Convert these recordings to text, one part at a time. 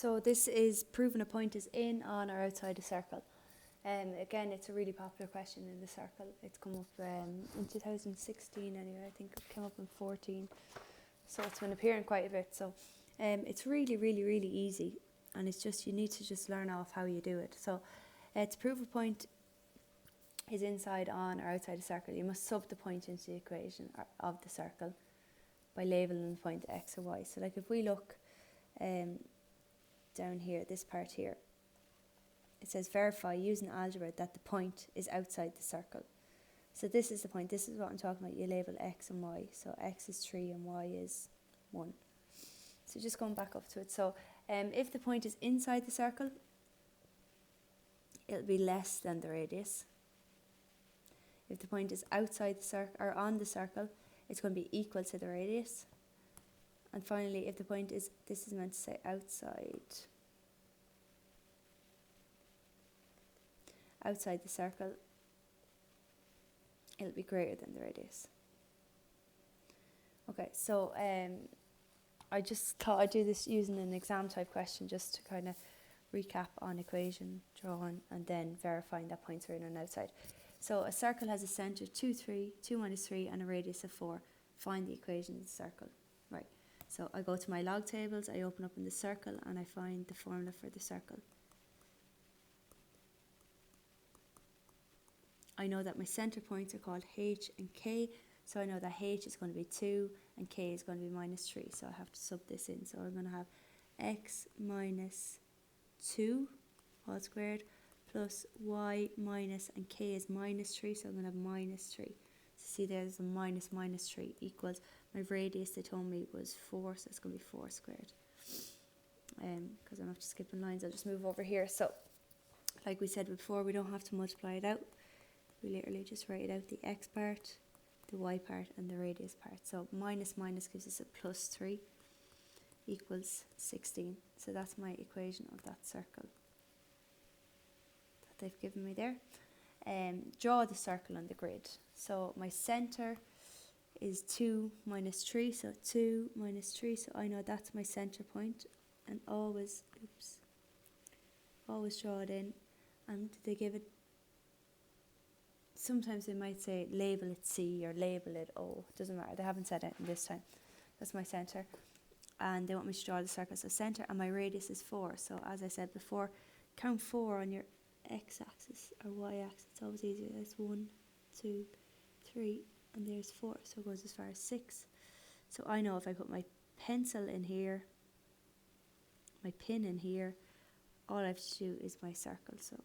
So this is proving a point is in, on or outside a circle. Again, it's a really popular question in the circle. It's come up in 2016 anyway. I think it came up in 14. So it's been appearing quite a bit. So it's really, really, really easy. And it's just, you need to just learn off how you do it. So to prove a point is inside, on or outside a circle, you must sub the point into the equation of the circle by labelling the point x or y. So like if we look down here, this part here, it says verify using algebra that the point is outside the circle. So this is the point, this is what I'm talking about. You label x and y. So x is 3 and y is 1. So just going back up to it. So if the point is inside the circle, it'll be less than the radius. If the point is outside the circle or on the circle, it's going to be equal to the radius. And finally, if the point is, this is meant to say outside the circle, it'll be greater than the radius. Okay, so I just thought I'd do this using an exam type question just to kind of recap on equation drawing and then verifying that points are in and outside. So a circle has a centre 2, 3, 2 minus 3 and a radius of 4. Find the equation of the circle. Right, so I go to my log tables, I open up in the circle and I find the formula for the circle. I know that my centre points are called h and k, so I know that h is going to be 2 and k is going to be minus 3, so I have to sub this in. So I'm going to have x minus 2 all squared plus y minus, and k is minus 3, so I'm going to have minus 3. So see there's a minus 3 equals, my radius they told me was 4, so it's going to be 4 squared. Because I'm after skipping lines, I'll just move over here. So like we said before, we don't have to multiply it out. We literally just write out the x part, the y part and the radius part. So minus gives us a plus 3 equals 16. So that's my equation of that circle that they've given me there. Draw the circle on the grid. So my centre is 2 minus 3, so 2 minus 3, so I know that's my centre point, and always draw it in, and they give it, sometimes they might say label it C or label it O, doesn't matter, they haven't said it this time. That's my centre, and they want me to draw the circle. So centre, and my radius is 4, so as I said before, count 4 on your x-axis or y-axis, it's always easier. That's 1, 2, 3, and there's 4, so it goes as far as 6. So I know if I put my pencil in here, my pin in here, all I have to do is my circle. So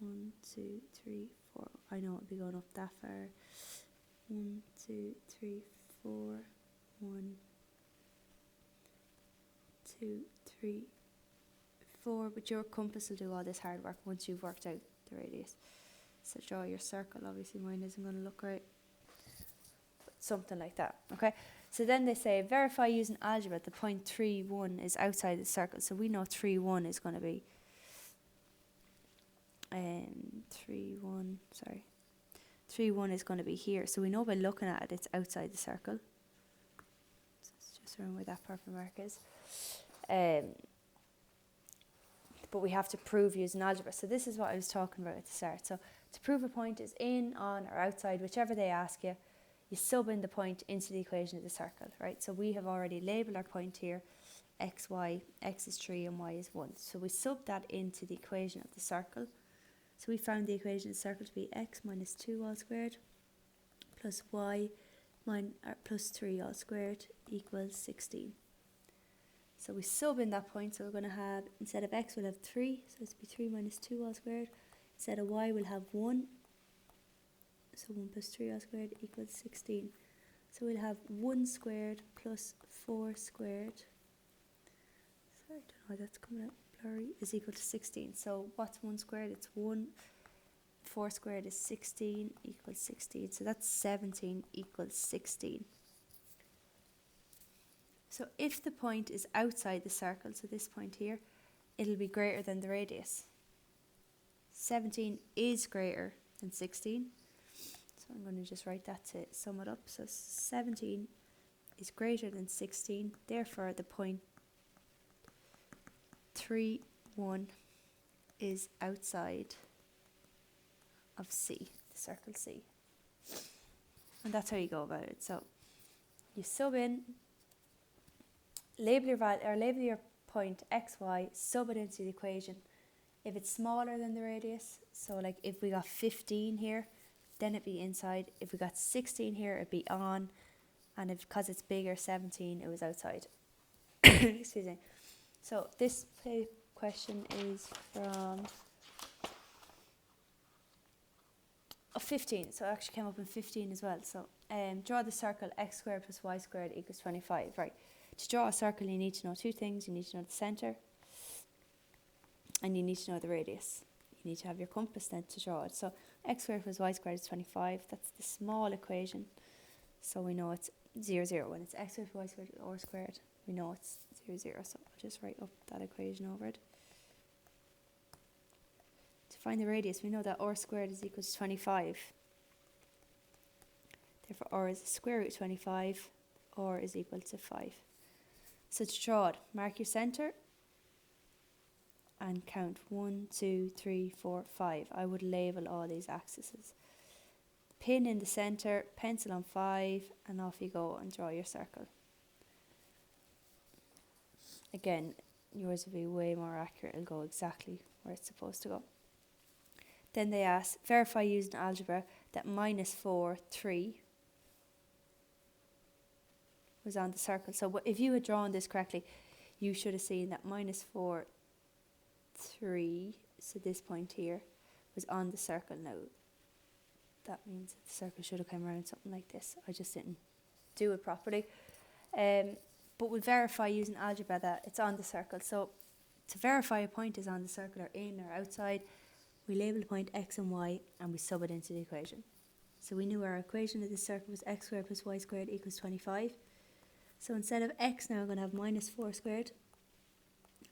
1, 2, 3, 4. I know it'll be going up that far. 1, 2, 3, 4. 1, 2, 3, 4. But your compass will do all this hard work once you've worked out the radius. So draw your circle. Obviously mine isn't going to look right. But something like that. Okay. So then they say verify using algebra the point 3, 1 is outside the circle. So we know 3, 1 is going to be 3, 1 is going to be here. So we know by looking at it, it's outside the circle. So let's just remember where that purple mark is. But we have to prove using algebra. So this is what I was talking about at the start. So to prove a point is in, on or outside, whichever they ask you, you sub in the point into the equation of the circle, right? So we have already labelled our point here, x, y, x is 3 and y is 1. So we sub that into the equation of the circle. So we found the equation of the circle to be x minus 2 all squared plus y plus 3 all squared equals 16. So we sub in that point, so we're going to have, instead of x we'll have 3, so it's be 3 minus 2 all squared. Instead of y we'll have 1, so 1 plus 3 all squared equals 16. So we'll have 1 squared plus 4 squared, sorry, I don't know why that's coming out blurry, is equal to 16. So what's 1 squared? It's 1. 4 squared is 16 equals 16. So that's 17 equals 16. So if the point is outside the circle, so this point here, it'll be greater than the radius. 17 is greater than 16. So I'm going to just write that to sum it up. So 17 is greater than 16. Therefore, the point 3, 1 is outside of C, the circle C. And that's how you go about it. So you sub in, label your point x, y, sub it into the equation. If it's smaller than the radius, so like if we got 15 here, then it'd be inside. If we got 16 here, it'd be on. And if, because it's bigger, 17, it was outside. Excuse me. So this question is from 15. So it actually came up in 15 as well. So draw the circle x squared plus y squared equals 25. Right. To draw a circle, you need to know two things. You need to know the centre, and you need to know the radius. You need to have your compass then to draw it. So x squared plus y squared is 25. That's the small equation. So we know it's 0, 0. When it's x squared plus y squared or squared, we know it's 0, 0. So I'll just write up that equation over it. To find the radius, we know that r squared is equal to 25. Therefore, r is the square root of 25. R is equal to 5. So to draw it, mark your centre and count 1, 2, 3, 4, 5. I would label all these axes. Pin in the centre, pencil on 5, and off you go and draw your circle. Again, yours will be way more accurate. It'll go exactly where it's supposed to go. Then they ask, verify using algebra that minus 4, 3 was on the circle. So if you had drawn this correctly, you should have seen that minus 4, 3, so this point here, was on the circle. Now, that means that the circle should have come around something like this. I just didn't do it properly. But we verify using algebra that it's on the circle. So to verify a point is on the circle or in or outside, we label the point x and y and we sub it into the equation. So we knew our equation of this circle was x squared plus y squared equals 25. So instead of x now I'm going to have minus 4 squared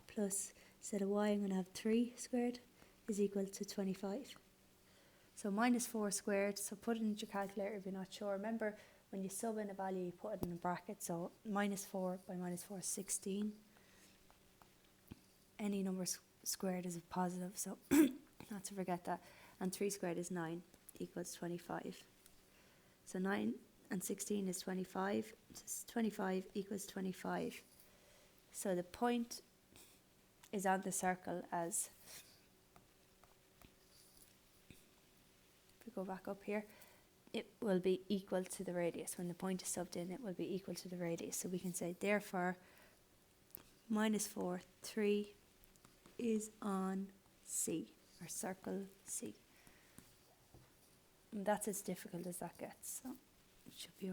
plus, instead of y I'm going to have 3 squared is equal to 25. So minus 4 squared, so put it into your calculator if you're not sure. Remember, when you sub in a value, you put it in a bracket. So minus 4 by minus 4 is 16. Any number squared is a positive, so not to forget that. And 3 squared is 9, equals 25. So 9 and 16 is 25. So 25 equals 25. So the point is on the circle as... Go back up here, it will be equal to the radius. When the point is subbed in, it will be equal to the radius. So we can say, therefore, minus 4, 3 is on C, or circle C. And that's as difficult as that gets. So it should be